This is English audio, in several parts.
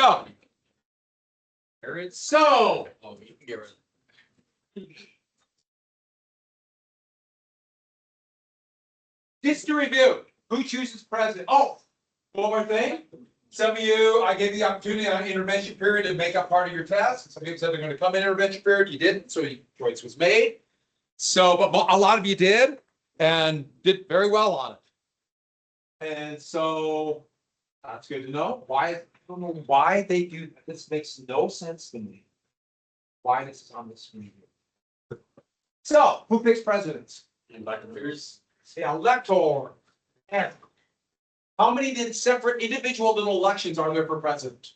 go. There it's so. Oh, you can get rid of it. Just to review, who chooses president? Oh, one more thing. Some of you, I gave you the opportunity on intervention period to make up part of your test. Some people said they're going to come in intervention period. You didn't, so your choice was made. So, but a lot of you did and did very well on it. And so that's good to know. Why? I don't know why they do that. This makes no sense to me. Why this is on the screen. So, who picks presidents? Electors. The elector. And how many then separate individual little elections are there for president?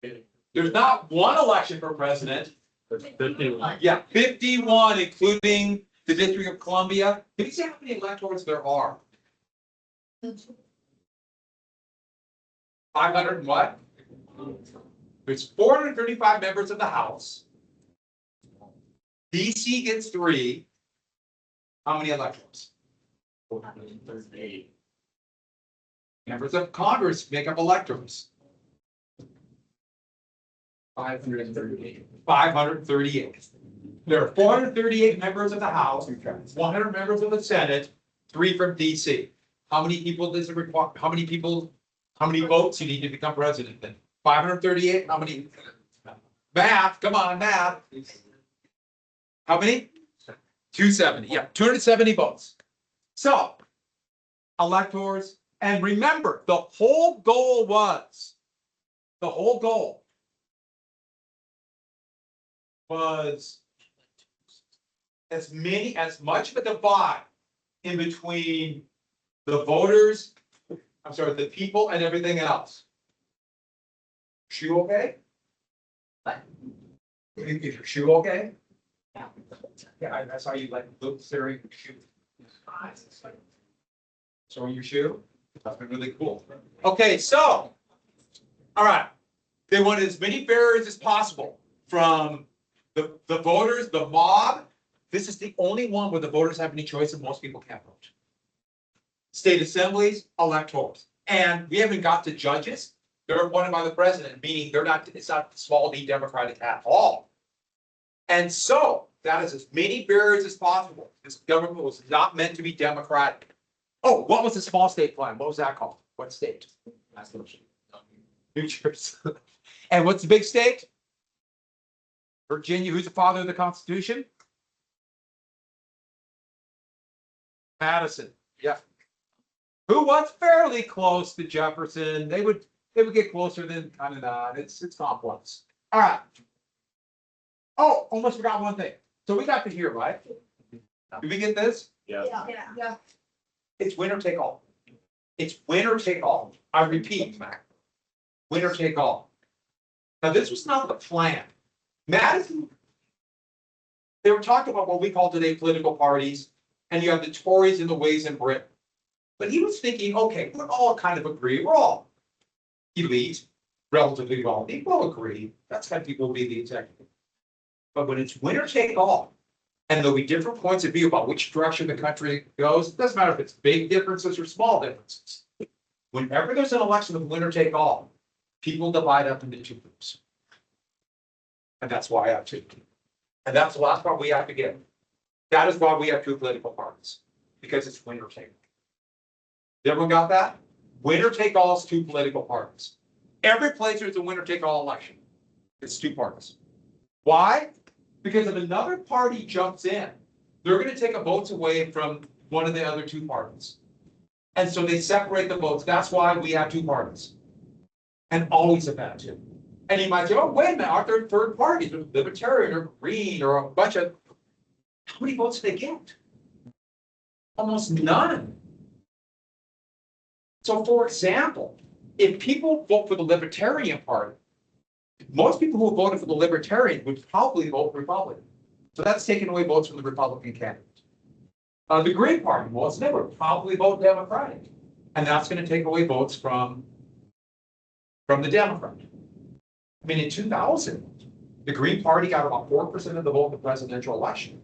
There's not one election for president. There's 51. Yeah, 51, including the District of Columbia. Can you see how many electors there are? 500 and what? There's 435 members of the House. DC gets 3. How many electors? 438. Members of Congress make up electors. 538. 538. There are 438 members of the House, 100 members of the Senate, 3 from DC. How many people does it require? How many votes you need to become president then? 538, how many? Math, come on, math. How many? 270, yeah, 270 votes. So, electors, and remember, the whole goal was as much of a divide in between the voters, the people and everything else. Shoe okay? Is your shoe okay? Yeah, I saw you like look staring at your shoe. So your shoe? That's been really cool. Okay, so, all right. They wanted as many barriers as possible from the voters, the mob. This is the only one where the voters have any choice and most people can't vote. State assemblies, electors. And we haven't got to judges. They're appointed by the president, meaning it's not small d Democratic at all. And so that is as many barriers as possible. This government was not meant to be democratic. Oh, what was the small state plan? What was that called? What state? New Jersey. And what's the big state? Virginia. Who's the father of the Constitution? Madison. Yeah. Who was fairly close to Jefferson. They would get closer than kind of not. It's complex. All right. Oh, almost forgot one thing. So we got to here, right? Did we get this? Yeah. Yeah. It's winner take all. It's winner take all. I repeat, winner take all. Now, this was not the plan. Madison, they were talking about what we call today political parties, and you have the Tories and the Whigs in Britain. But he was thinking, okay, we're all kind of agree. We're all elite, relatively wealthy. We'll agree. That's how people will be the executive. But when it's winner take all, and there'll be different points of view about which direction the country goes, it doesn't matter if it's big differences or small differences. Whenever there's an election of winner take all, people divide up into 2 groups. And that's why I have 2. And that's the last part we have to get. That is why we have 2 political parties, because it's winner take all. Everyone got that? Winner take all is 2 political parties. Every place there's a winner take all election, it's 2 parties. Why? Because if another party jumps in, they're going to take a votes away from one of the other 2 parties. And so they separate the votes. That's why we have 2 parties. And always have had 2. And you might say, oh, wait a minute, aren't there a third party? There's Libertarian or Green or a bunch of, how many votes do they get? Almost none. So for example, if people vote for the Libertarian Party, most people who voted for the Libertarian would probably vote Republican. So that's taking away votes from the Republican candidate. The Green Party, most of them would probably vote Democratic. And that's going to take away votes from the Democrat. I mean, in 2000, the Green Party got about 4% of the vote in the presidential election.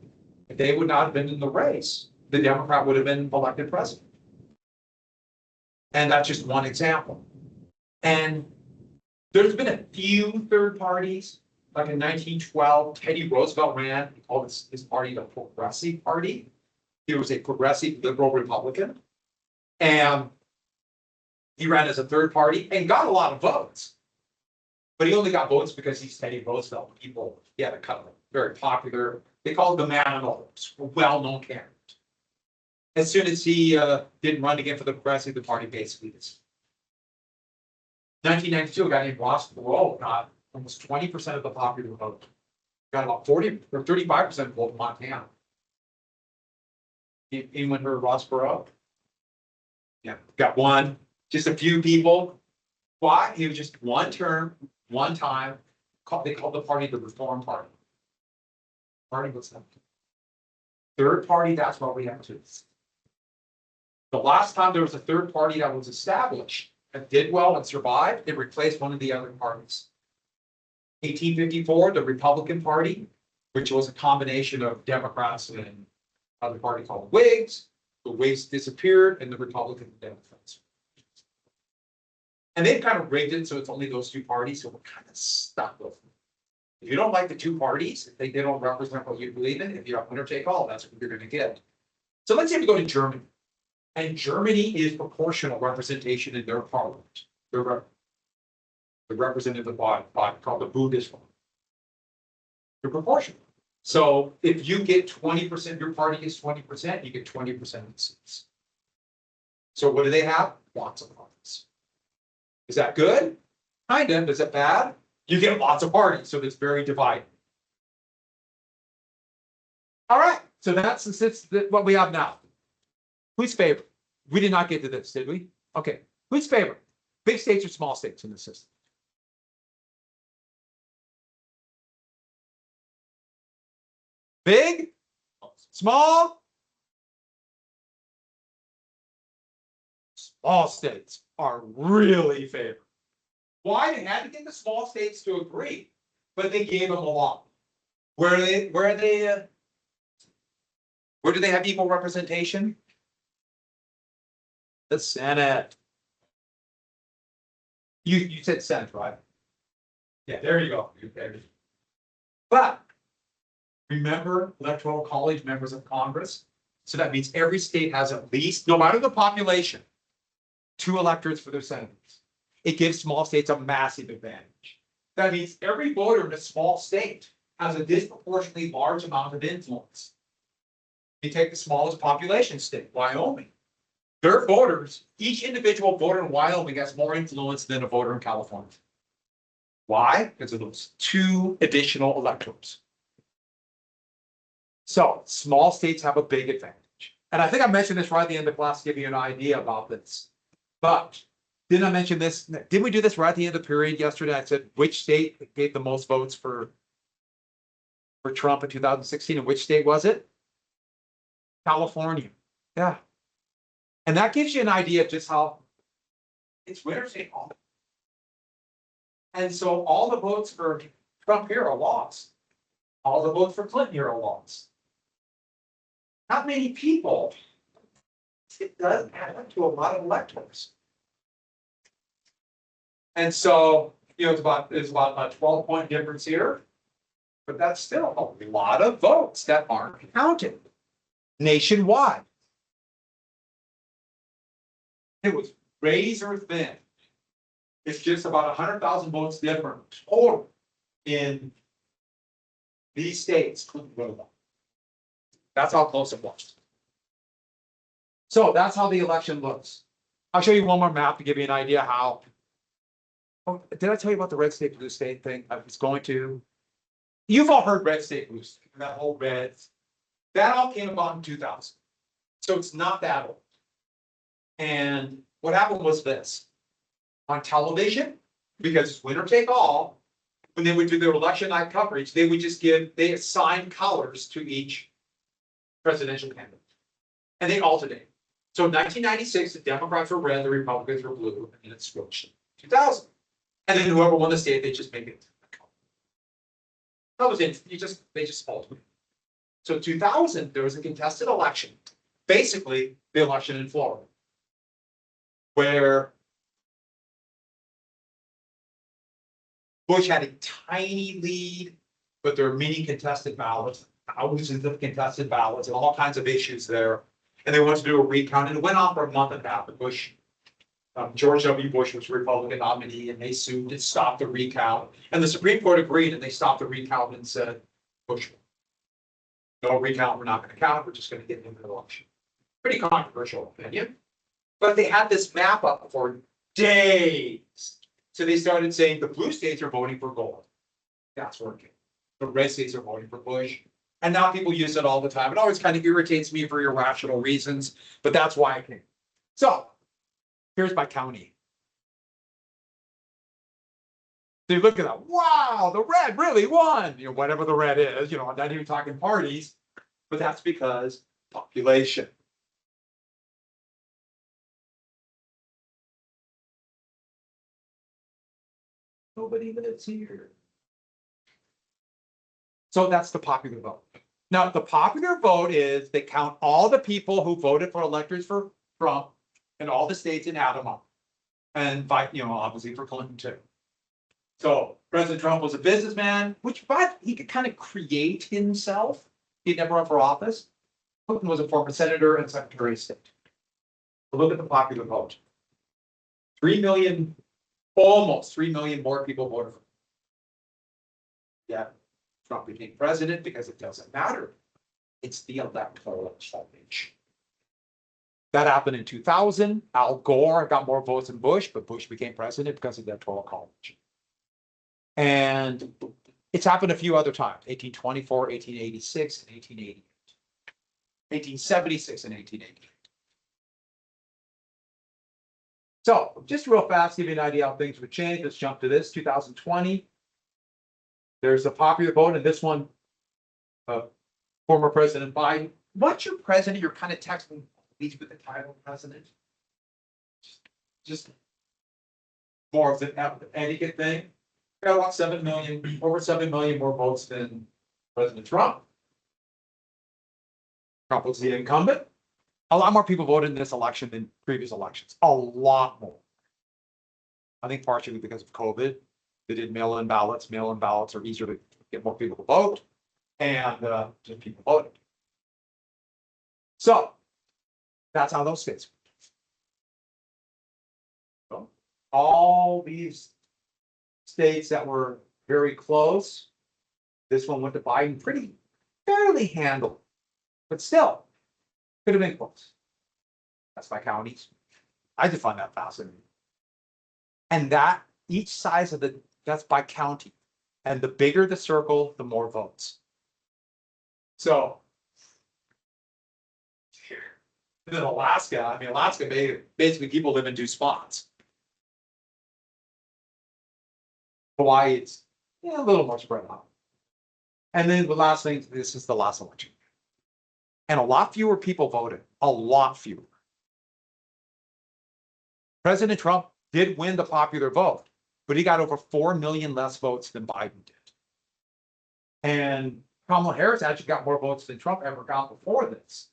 If they would not have been in the race, the Democrat would have been elected president. And that's just one example. And there's been a few third parties, like in 1912, Teddy Roosevelt ran, he called his party the Progressive Party. He was a progressive liberal Republican. And he ran as a third party and got a lot of votes. But he only got votes because he's Teddy Roosevelt. People, he had a cut of them. Very popular. They called him the man on the horse, a well-known candidate. As soon as he didn't run again for the Progressive, the party basically dis. 1992, a guy named Ross Perot got almost 20% of the popular vote. Got about 40 or 35% of the vote in Montana. Anyone heard of Ross Perot? Yeah, got one, just a few people. Why? He was just one term, one time. They called the party the Reform Party. Party was that? Third party, that's what we have to. The last time there was a third party that was established that did well and survived, it replaced one of the other parties. 1854, the Republican Party, which was a combination of Democrats and another party called Whigs. The Whigs disappeared and the Republicans and Democrats. And they've kind of rigged it so it's only those two parties, so we're kind of stuck with them. If you don't like the two parties, if they don't represent what you believe in, if you have winner take all, that's what you're going to get. So let's say we go to Germany. And Germany is proportional representation in their parliament. They're represented by called the Bundesrat. They're proportional. So if you get 20%, your party gets 20%, you get 20% of the seats. So what do they have? Lots of parties. Is that good? Kind of. Is it bad? You get lots of parties, so it's very divided. All right. So that's what we have now. Who's favorite? We did not get to this, did we? Okay. Who's favorite? Big states or small states in the system? Big? Small? Small states are really favored. Why? They had to get the small states to agree, but they gave them a lot. Where do they have equal representation? The Senate. You said Senate, right? Yeah, there you go. But remember Electoral College members of Congress? So that means every state has at least, no matter the population, 2 electors for their senators. It gives small states a massive advantage. That means every voter in a small state has a disproportionately large amount of influence. You take the smallest population state, Wyoming. Their voters, each individual voter in Wyoming has more influence than a voter in California. Why? Because of those 2 additional electors. So small states have a big advantage. And I think I mentioned this right at the end of the class to give you an idea about this. But didn't I mention this? Didn't we do this right at the end of the period yesterday? I said which state gave the most votes for Trump in 2016, and which state was it? California. Yeah. And that gives you an idea of just how it's winner take all. And so all the votes for Trump here are lost. All the votes for Clinton here are lost. Not many people. It does add up to a lot of electors. And so, there's about a 12-point difference here, but that's still a lot of votes that aren't counted nationwide. It was razor thin. It's just about 100,000 votes different total in these states. That's how close it was. So that's how the election looks. I'll show you one more map to give you an idea how. Oh, did I tell you about the red state, blue state thing? I was going to. You've all heard red state, blue state, that whole red. That all came about in 2000. So it's not that old. And what happened was this. On television, because it's winner take all, when they would do their election night coverage, they would just they assign colors to each presidential candidate. And they alternate. So in 1996, the Democrats were red, the Republicans were blue, and then it switched. 2000. And then whoever won the state, they just make it a color. That was it. They just alternated. So 2000, there was a contested election. Basically, the election in Florida. where Bush had a tiny lead, but there were many contested ballots, thousands of contested ballots, and all kinds of issues there. And they wanted to do a recount, and it went on for a month and a half. Bush, George W. Bush was a Republican nominee, and they sued to stop the recount. And the Supreme Court agreed, and they stopped the recount and said, Bush, no recount, we're not going to count, we're just going to get into the election. Pretty controversial opinion. But they had this map up for days. So they started saying the blue states are voting for Gore. That's working. The red states are voting for Bush. And now people use it all the time. It always kind of irritates me for irrational reasons, but that's why I came. So here's my county. So you look at that, wow, the red really won. You know, whatever the red is, you know, I'm not even talking parties, but that's because population. Nobody lives here. So that's the popular vote. Now, the popular vote is they count all the people who voted for electors for Trump in all the states and add them up. And by, you know, obviously for Clinton too. So President Trump was a businessman, but he could kind of create himself. He never run for office. Clinton was a former senator and secretary of state. So look at the popular vote. 3 million, almost 3 million more people voted for him. Yeah, Trump became president because it doesn't matter. It's the electoral college. That happened in 2000. Al Gore got more votes than Bush, but Bush became president because of the electoral college. And it's happened a few other times, 1824, 1886, and 1888. 1876 and 1888. So just real fast, give you an idea how things would change. Let's jump to this, 2020. There's a popular vote, and this one, former President Biden. Once you're president, you're kind of texting leads with the title president. Just more of an etiquette thing. Got about 7 million, over 7 million more votes than President Trump. Trump was the incumbent. A lot more people voted in this election than previous elections. A lot more. I think partially because of COVID. They did mail-in ballots. Mail-in ballots are easier to get more people to vote, and just people voted. So that's how those states. So all these states that were very close, this one went to Biden pretty fairly handled, but still could have been close. That's by counties. I just find that fascinating. And that each size of the, that's by county. And the bigger the circle, the more votes. So in Alaska, I mean, Alaska, basically people live in 2 spots. Hawaii, it's a little more spread out. And then the last thing, this is the last election. And a lot fewer people voted, a lot fewer. President Trump did win the popular vote, but he got over 4 million less votes than Biden did. And Kamala Harris actually got more votes than Trump ever got before this.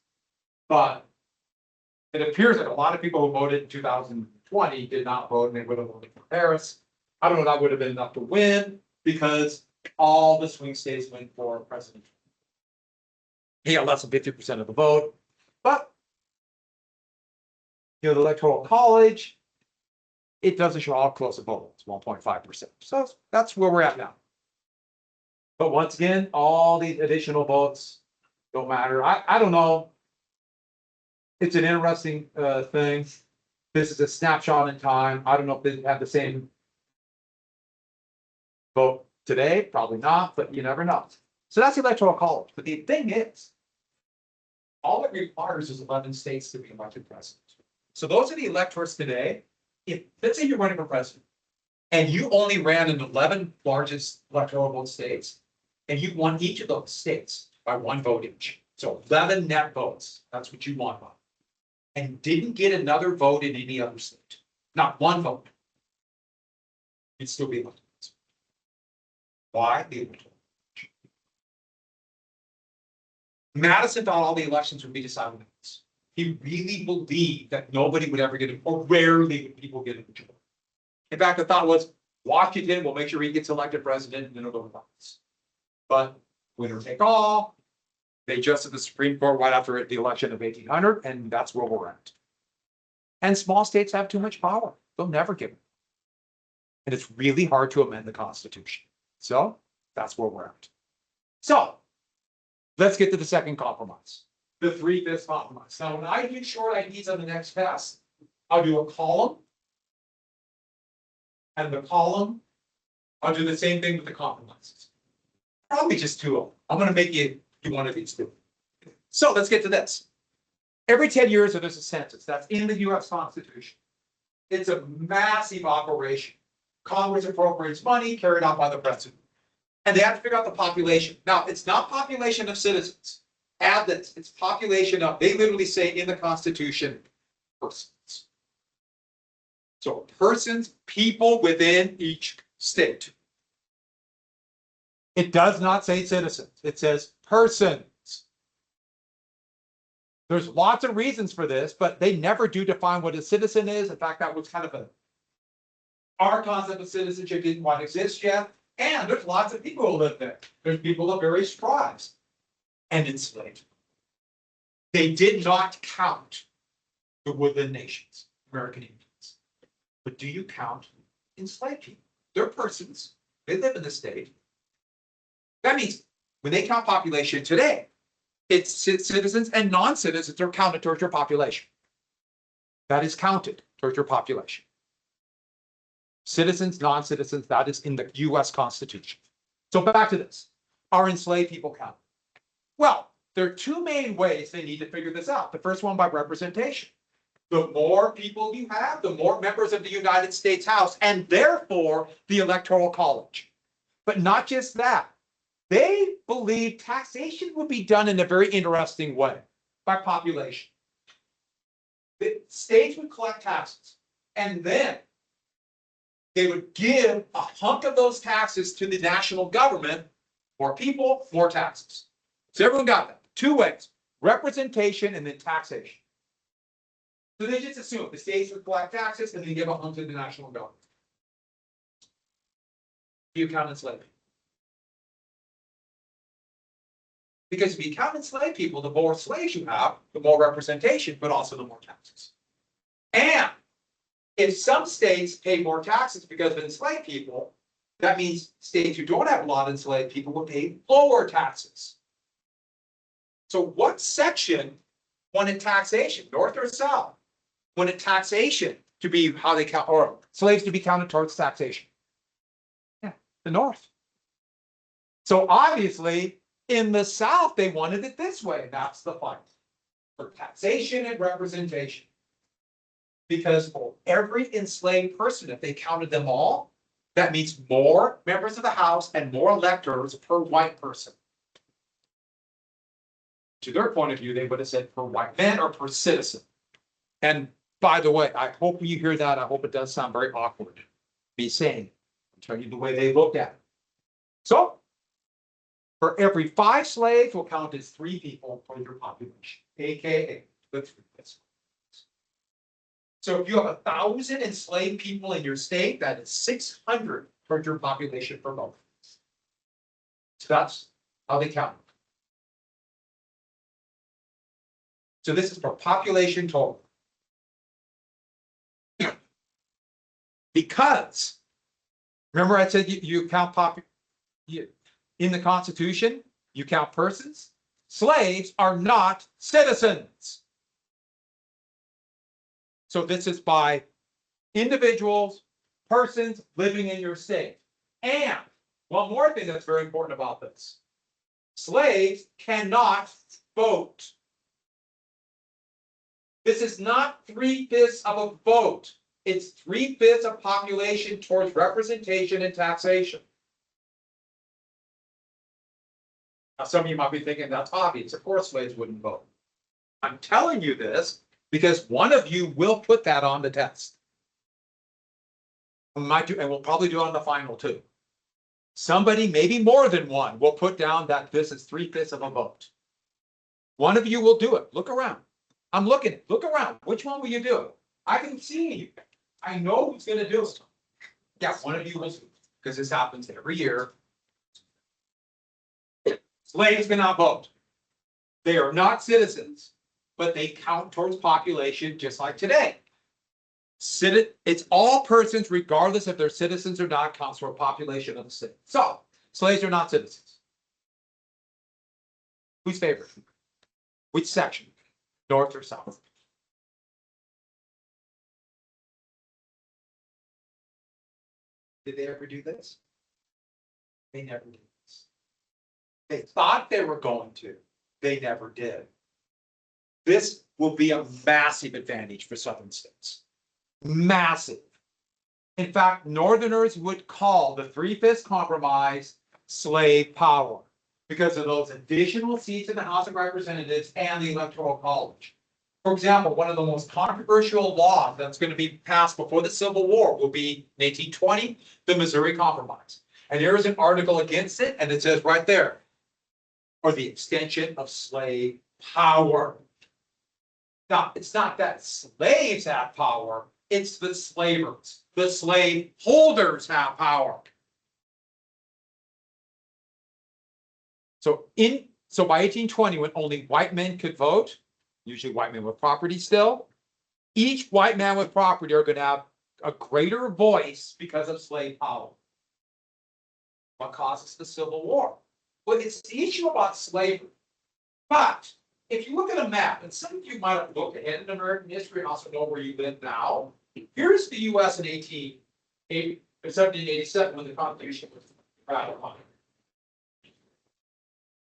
But it appears that a lot of people who voted in 2020 did not vote, and they would have voted for Harris. I don't know if that would have been enough to win because all the swing states went for President Trump. He got less than 50% of the vote, but the Electoral College, it doesn't show how close the vote is, 1.5%. So that's where we're at now. But once again, all these additional votes don't matter. I don't know. It's an interesting thing. This is a snapshot in time. I don't know if they have the same vote today, probably not, but you never know. So that's the Electoral College. But the thing is, all it requires is 11 states to be elected president. So those are the electors today. If let's say you're running for president and you only ran in 11 largest electoral vote states, and you won each of those states by 1 vote each. So 11 net votes. That's what you won by. And didn't get another vote in any other state. Not 1 vote. You'd still be elected. Why? The electoral. Madison thought all the elections would be decided with this. He really believed that nobody would ever get it, or rarely would people get a majority. In fact, the thought was Washington will make sure he gets elected president and then it'll go to Congress. But winner take all. They adjusted the Supreme Court right after the election of 1800, and that's where we're at. And small states have too much power. They'll never give it. And it's really hard to amend the Constitution. So that's where we're at. So let's get to the second compromise, the 3/5 compromise. Now, when I do short IDs on the next test, I'll do a column. And the column, I'll do the same thing with the compromises. Probably just two of them. I'm going to make you do one of these two. So let's get to this. Every 10 years, there's a census. That's in the US Constitution. It's a massive operation. Congress appropriates money carried out by the president. And they have to figure out the population. Now, it's not population of citizens. Add this. It's population of, they literally say in the Constitution, persons. So persons, people within each state. It does not say citizens. It says persons. There's lots of reasons for this, but they never do define what a citizen is. In fact, that was kind of our concept of citizenship didn't quite exist yet. And there's lots of people who live there. There's people of various tribes and enslaved. They did not count the woodland nations, American Indians. But do you count enslaved people? They're persons. They live in the state. That means when they count population today, it's citizens and non-citizens are counted towards your population. That is counted towards your population. Citizens, non-citizens, that is in the US Constitution. So back to this. Are enslaved people counted? Well, there are two main ways they need to figure this out. The first one by representation. The more people you have, the more members of the United States House, and therefore the Electoral College. But not just that. They believe taxation would be done in a very interesting way, by population. The states would collect taxes, and then they would give a hunk of those taxes to the national government. More people, more taxes. So everyone got that. Two ways, representation and then taxation. So they just assume the states would collect taxes and then give a hunk to the national government. Do you count enslaved people? Because if you count enslaved people, the more slaves you have, the more representation, but also the more taxes. And if some states pay more taxes because of enslaved people, that means states who don't have a lot of enslaved people will pay lower taxes. So what section wanted taxation, north or south? Wanted taxation to be how they count, or slaves to be counted towards taxation? Yeah, the north. So obviously, in the South, they wanted it this way. That's the fight for taxation and representation. Because for every enslaved person, if they counted them all, that means more members of the House and more electors per white person. To their point of view, they would have said per white man or per citizen. And by the way, I hope you hear that. I hope it does sound very awkward, me saying, I'll tell you the way they looked at it. So, for every 5 slaves will count as 3 people for your population, aka the 3/5. So if you have 1,000 enslaved people in your state, that is 600 for your population for both. So that's how they count. So this is for population total. Because remember I said you count in the Constitution, you count persons. Slaves are not citizens. So this is by individuals, persons living in your state. And one more thing that's very important about this. Slaves cannot vote. This is not 3/5 of a vote. It's 3/5 of population towards representation and taxation. Now, some of you might be thinking that's obvious. Of course, slaves wouldn't vote. I'm telling you this because one of you will put that on the test. We might do, and we'll probably do it on the final too. Somebody, maybe more than one, will put down that this is 3/5 of a vote. One of you will do it. Look around. I'm looking, look around. Which one will you do? I can see you. I know who's gonna do it. Yeah, one of you will, because this happens every year. Slaves cannot vote. They are not citizens, but they count towards population just like today. It's all persons, regardless if they're citizens or not, counts for a population of the city. So, slaves are not citizens. Who's favorite? Which section? North or south? Did they ever do this? They never did this. They thought they were going to. They never did. This will be a massive advantage for southern states. Massive. In fact, Northerners would call the Three-Fifths Compromise slave power because of those additional seats in the House of Representatives and the Electoral College. For example, one of the most controversial laws that's going to be passed before the Civil War will be in 1820, the Missouri Compromise. And there is an article against it, and it says right there, or the extension of slave power. Now, it's not that slaves have power, it's the slavers. The slave holders have power. So by 1820, when only white men could vote, usually white men with property still, each white man with property are going to have a greater voice because of slave power. What causes the Civil War? Well, it's the issue about slavery. But if you look at a map, and some of you might have looked ahead in American history and also know where you live now, here's the US in 1787 when the Constitution was ratified.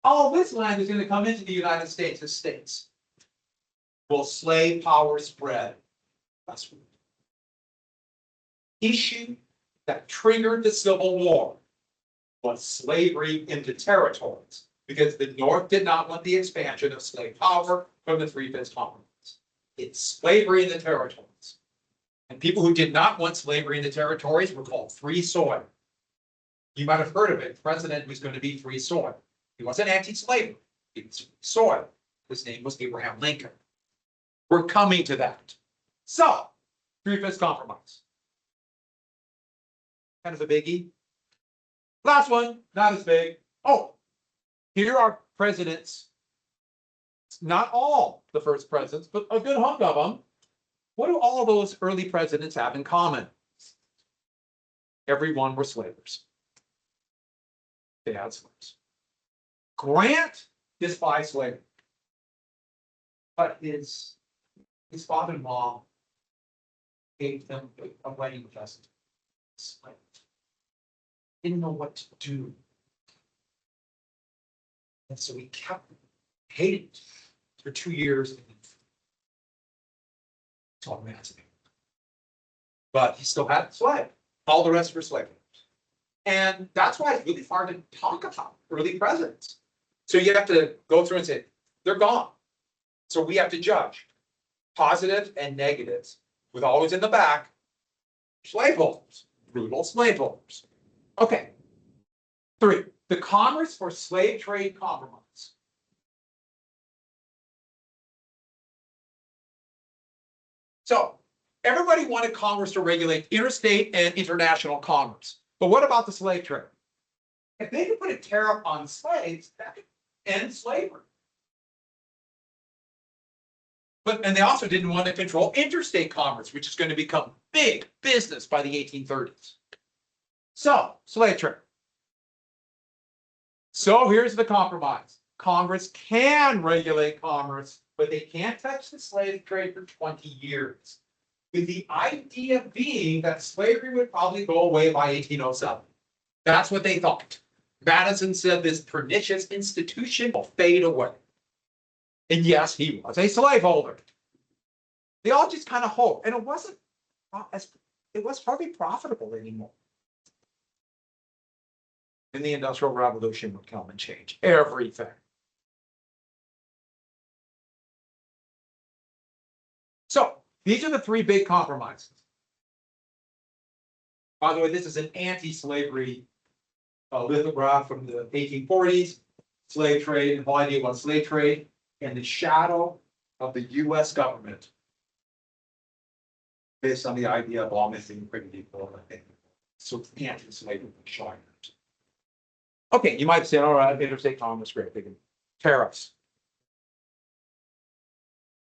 All this land is going to come into the United States as states. Will slave power spread? That's what issue that triggered the Civil War was slavery into territories, because the North did not want the expansion of slave power from the Three-Fifths Compromise. It's slavery in the territories. And people who did not want slavery in the territories were called free soil. You might have heard of it. The president was going to be free soil. He wasn't anti-slavery. He was free soil. His name was Abraham Lincoln. We're coming to that. So, Three-Fifths Compromise. Kind of a biggie. Last one, not as big. Oh, here are presidents. Not all the first presidents, but a good hunk of them. What do all those early presidents have in common? Everyone were slavers. They had slaves. Grant despised slavery, but his father-in-law gave them a wedding present. Didn't know what to do. And so he kept hating it for 2 years. It's all massive. But he still had a slave. All the rest were slaves. And that's why it's really hard to talk about early presidents. So you have to go through and say, they're gone. So we have to judge positives and negatives, with always in the back, slaveholders, brutal slaveholders. Okay. 3, the Commerce or Slave Trade Compromise. So everybody wanted Congress to regulate interstate and international commerce. But what about the slave trade? If they could put a tariff on slaves, that could end slavery. And they also didn't want to control interstate commerce, which is going to become big business by the 1830s. So, slave trade. So here's the compromise. Congress can regulate commerce, but they can't touch the slave trade for 20 years. With the idea being that slavery would probably go away by 1807. That's what they thought. Madison said this pernicious institution will fade away. And yes, he was a slaveholder. They all just kind of hoped, and it wasn't hardly profitable anymore. And the Industrial Revolution would come and change everything. So these are the 3 big compromises. By the way, this is an anti-slavery lithograph from the 1840s. Slave trade, and the whole idea about slave trade. And the shadow of the US government based on the idea of all missing pretty equal. So anti-slavery showing it. Okay, you might say, all right, interstate commerce, great, they can tariffs.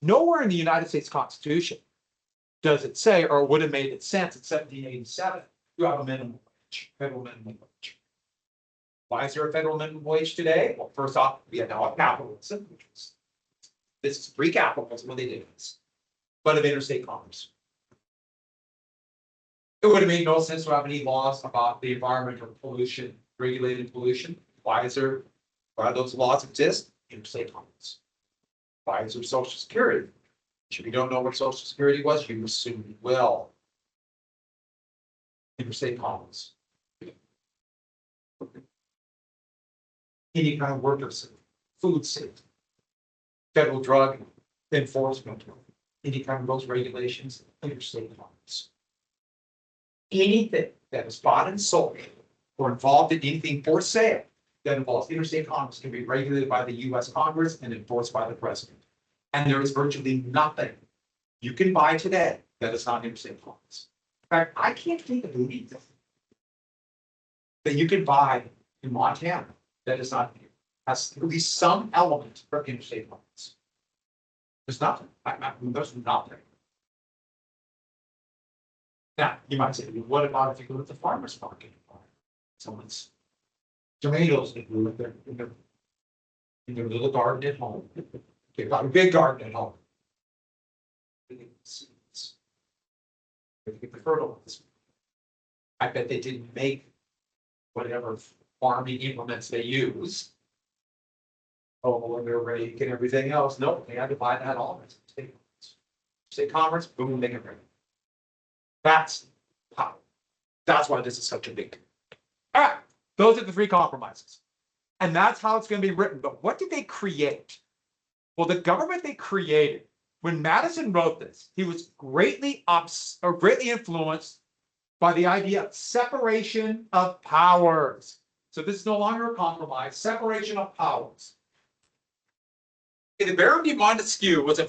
Nowhere in the United States Constitution does it say, or would have made it sense in 1787, you have a minimum wage, federal minimum wage. Why is there a federal minimum wage today? Well, first off, we have now a capitalism, which was, this is pre-capitalism when they did this, but of interstate commerce. It would have made no sense to have any laws about the environment or pollution, regulated pollution. Why do those laws exist? Interstate commerce. Why is there Social Security? If you don't know what Social Security was, you assume you will. Interstate commerce. Any kind of worker safety, food safety, federal drug enforcement, any kind of those regulations, interstate commerce. Anything that is bought and sold or involved in anything for sale that involves interstate commerce can be regulated by the US Congress and enforced by the president. And there is virtually nothing you can buy today that is not interstate commerce. In fact, I can't think of anything that you can buy in Montana that is not, has at least some element of interstate commerce. There's nothing. There's nothing. Now, you might say, well, what about if you go to the farmer's market? Someone's tomatoes that grew in their little garden at home. They've got a big garden at home. They get the seeds. They get the fertilizer. I bet they didn't make whatever farming implements they use. Oh, and they're rake and everything else. No, they had to buy that all. Say commerce, boom, make it ready. That's how. That's why this is such a big deal. All right, those are the three compromises. And that's how it's going to be written. But what did they create? Well, the government they created, when Madison wrote this, he was greatly influenced by the idea of separation of powers. So this is no longer a compromise, separation of powers. The Baron de Montesquieu was a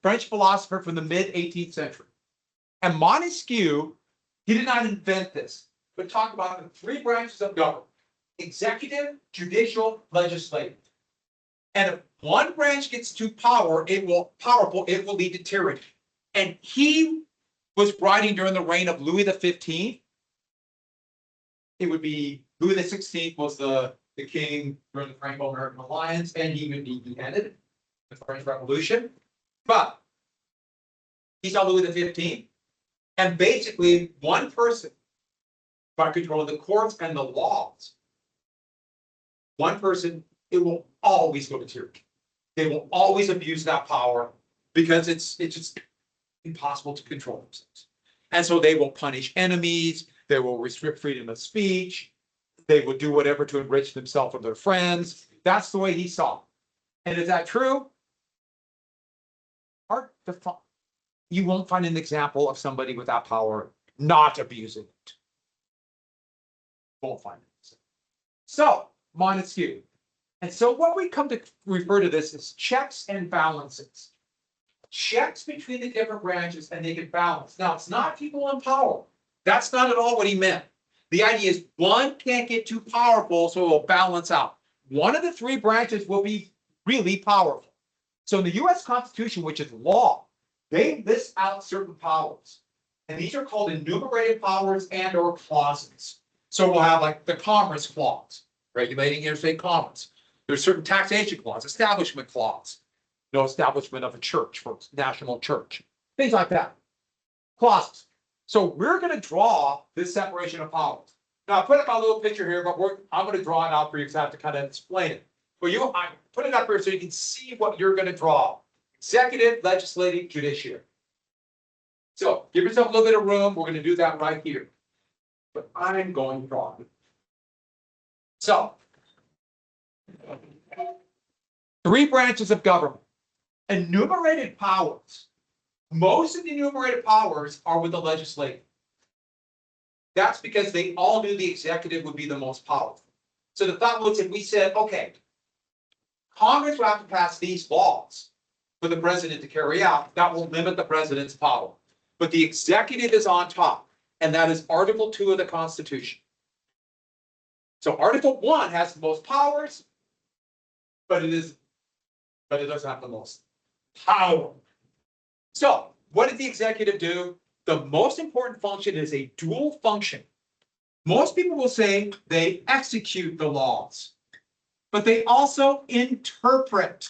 French philosopher from the mid-18th century. And Montesquieu, he did not invent this, but talked about the three branches of government: executive, judicial, legislative. And if one branch gets too powerful, it will lead to tyranny. And he was writing during the reign of Louis XV. It would be Louis XVI was the king during the Franco-American Alliance, and he would be beheaded, the French Revolution. But he's not Louis XV. And basically, one person, by controlling the courts and the laws, one person, it will always go to tyranny. They will always abuse that power because it's just impossible to control themselves. And so they will punish enemies, they will restrict freedom of speech, they will do whatever to enrich themselves or their friends. That's the way he saw it. And is that true? You won't find an example of somebody with that power not abusing it. Won't find it. So, Montesquieu. And so what we come to refer to this as checks and balances. Checks between the different branches, and they can balance. Now, it's not people in power. That's not at all what he meant. The idea is one can't get too powerful, so it will balance out. One of the three branches will be really powerful. So in the US Constitution, which is law, they list out certain powers. And these are called enumerated powers and or clauses. So we'll have like the Commerce Clause, regulating interstate commerce. There's certain taxation clause, establishment clause, no establishment of a church for national church, things like that. Clauses. So we're going to draw this separation of powers. Now I put up my little picture here, but I'm going to draw it out for you because I have to kind of explain it. But I put it up here so you can see what you're going to draw. Executive, legislative, judiciary. So give yourself a little bit of room. We're going to do that right here. But I'm going to draw it. So, three branches of government. Enumerated powers. Most of the enumerated powers are with the legislature. That's because they all knew the executive would be the most powerful. So the thought was, if we said, okay, Congress will have to pass these laws, for the president to carry out, that will limit the president's power. But the executive is on top, and that is Article 2 of the Constitution. So Article 1 has the most powers, but it doesn't have the most power. So what did the executive do? The most important function is a dual function. Most people will say they execute the laws, but they also interpret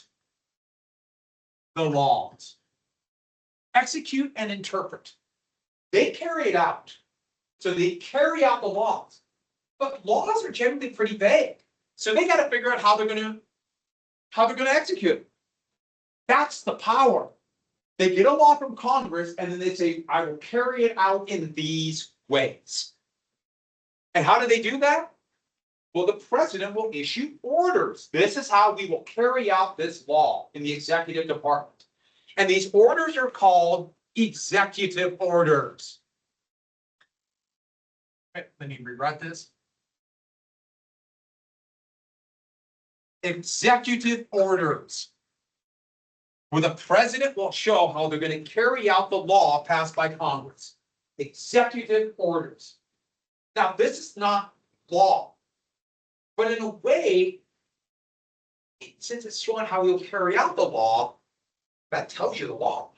the laws. Execute and interpret. They carry it out. So they carry out the laws. But laws are generally pretty vague. So they got to figure out how they're going to execute it. That's the power. They get a law from Congress and then they say, I will carry it out in these ways. And how do they do that? Well, the president will issue orders. This is how we will carry out this law in the executive department. And these orders are called executive orders. Okay, let me rewrite this. Executive orders, where the president will show how they're going to carry out the law passed by Congress. Executive orders. Now, this is not law, but in a way, since it's showing how you'll carry out the law, that tells you the law.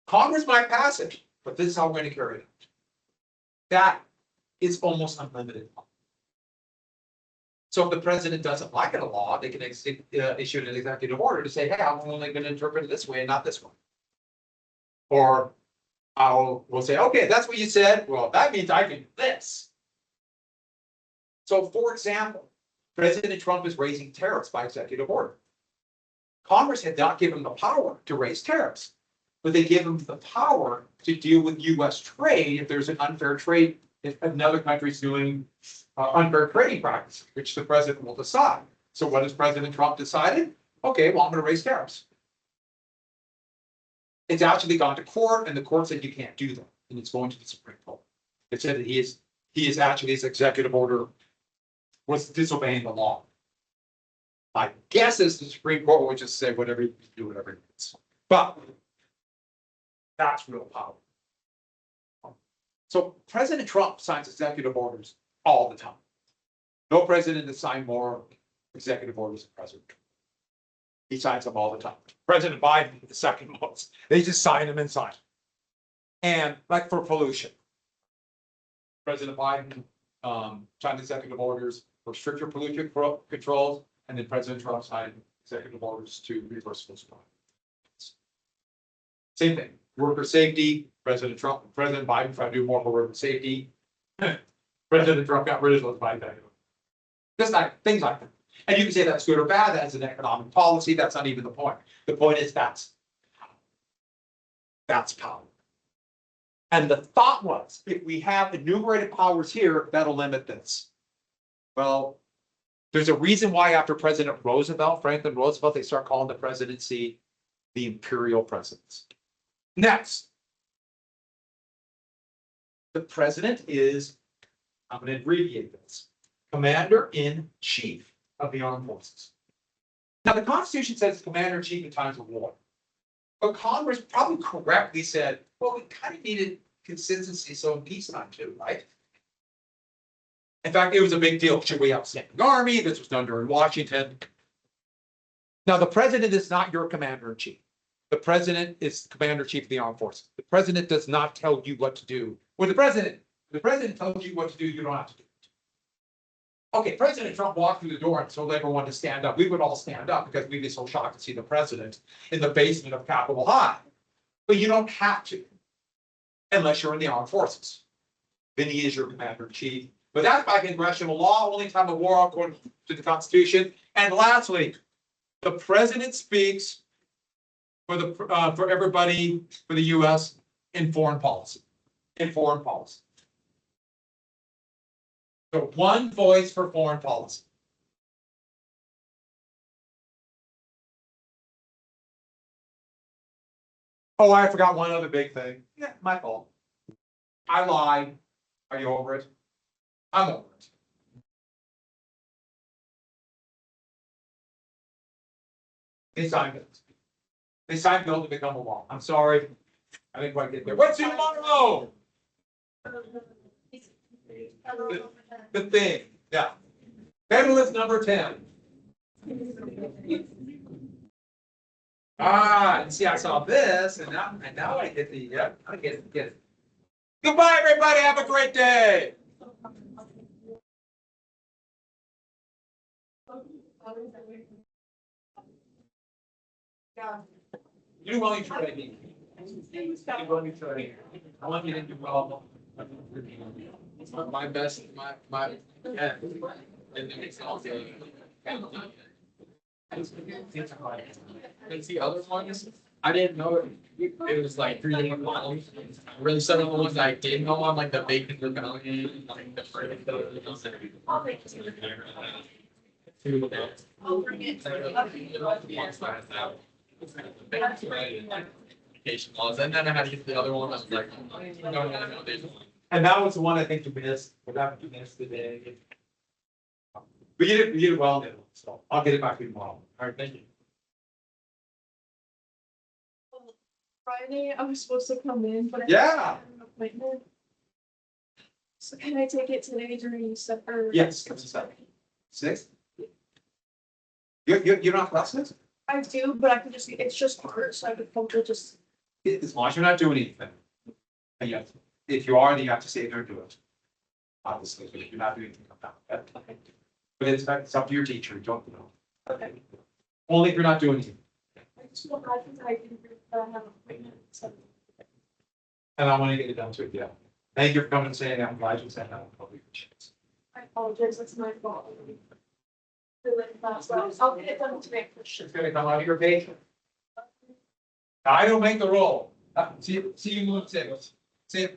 Congress might pass it, but this is how we're going to carry it out. That is almost unlimited. So if the president doesn't like a law, they can issue an executive order to say, hey, I'm only going to interpret it this way and not this one. Or we'll say, okay, that's what you said. Well, that means I can do this. So for example, President Trump is raising tariffs by executive order. Congress had not given him the power to raise tariffs, but they give him the power to deal with US trade if there's an unfair trade, if another country's doing unfair trading practices, which the president will decide. So what has President Trump decided? Okay, well, I'm going to raise tariffs. It's actually gone to court, and the court said you can't do that, and it's going to the Supreme Court. It said that he is actually, his executive order was disobeying the law. My guess is the Supreme Court would just say whatever you do, whatever it is. But that's real power. So President Trump signs executive orders all the time. No president has signed more executive orders than President Trump. He signs them all the time. President Biden, the second most. They just sign them and sign them. And like for pollution, President Biden signed executive orders for stricter pollution controls, and then President Trump signed executive orders to reverse those problems. Same thing. Worker safety, President Biden tried to do more for worker safety. President Trump got rid of those by then. Just like things like that. And you can say that's good or bad, that's an economic policy, that's not even the point. The point is that's power. And the thought was, if we have enumerated powers here, that'll limit this. Well, there's a reason why after President Roosevelt, Franklin Roosevelt, they start calling the presidency the imperial presidency. Next, the president is, I'm going to abbreviate this, Commander-in-Chief of the Armed Forces. Now, the Constitution says Commander-in-Chief in times of war. But Congress probably correctly said, well, we kind of needed consistency, so in peacetime too, right? In fact, it was a big deal. Should we have a standing army? This was done during Washington. Now, the president is not your commander-in-chief. The president is commander-in-chief of the armed forces. The president does not tell you what to do. When the president tells you what to do, you don't have to do it. Okay, President Trump walked through the door and told everyone to stand up. We would all stand up because we'd be so shocked to see the president in the basement of Capitol High. But you don't have to, unless you're in the armed forces. Then he is your commander-in-chief. But that's by congressional law, only time of war according to the Constitution. And lastly, the president speaks for everybody, for the U.S. in foreign policy. In foreign policy. So one voice for foreign policy. Oh, I forgot one other big thing. Yeah, my fault. I lied. Are you over it? I'm over it. Assignment. They signed bill to become a law. I'm sorry. I didn't quite get there. What's in tomorrow? The thing, yeah. Federalist number 10. And see, I saw this, and now I get the, yep, I get it. Goodbye, everybody. Have a great day. You want me to try me? You want me to try me? I want you to do well. My best, my, yeah. And then it's all the. And the other ones, I didn't know it was like 3 different models. Really, some of the ones I did know on, like the Bacon Rebellion, like the first. I'll bring it. Education laws, and then I had to get the other one. I was like, no, there's one. And that was the one I think you missed. What happened you missed today? But you did well, Nick, so I'll get it back to you tomorrow. All right, thank you. Friday, I was supposed to come in, but I Yeah. had an appointment. So can I take it today during supper? Yes, it's a Saturday. 6? You're not classes? I do, but I can just, it's just hard, so I could probably just, As long as you're not doing anything. And yes, if you are, then you have to stay there and do it. Obviously, but if you're not doing anything, come down. But it's up to your teacher, don't know. okay. Only if you're not doing anything. I just want, I think I can, have an appointment, so. And I want to get it done too, yeah. Thank you for coming and saying that. I'm glad you said that. I apologize, that's my fault. Really fast, but I'll get it done today for sure. It's gonna come out of your pay. I don't make the roll. See you move 6. See you.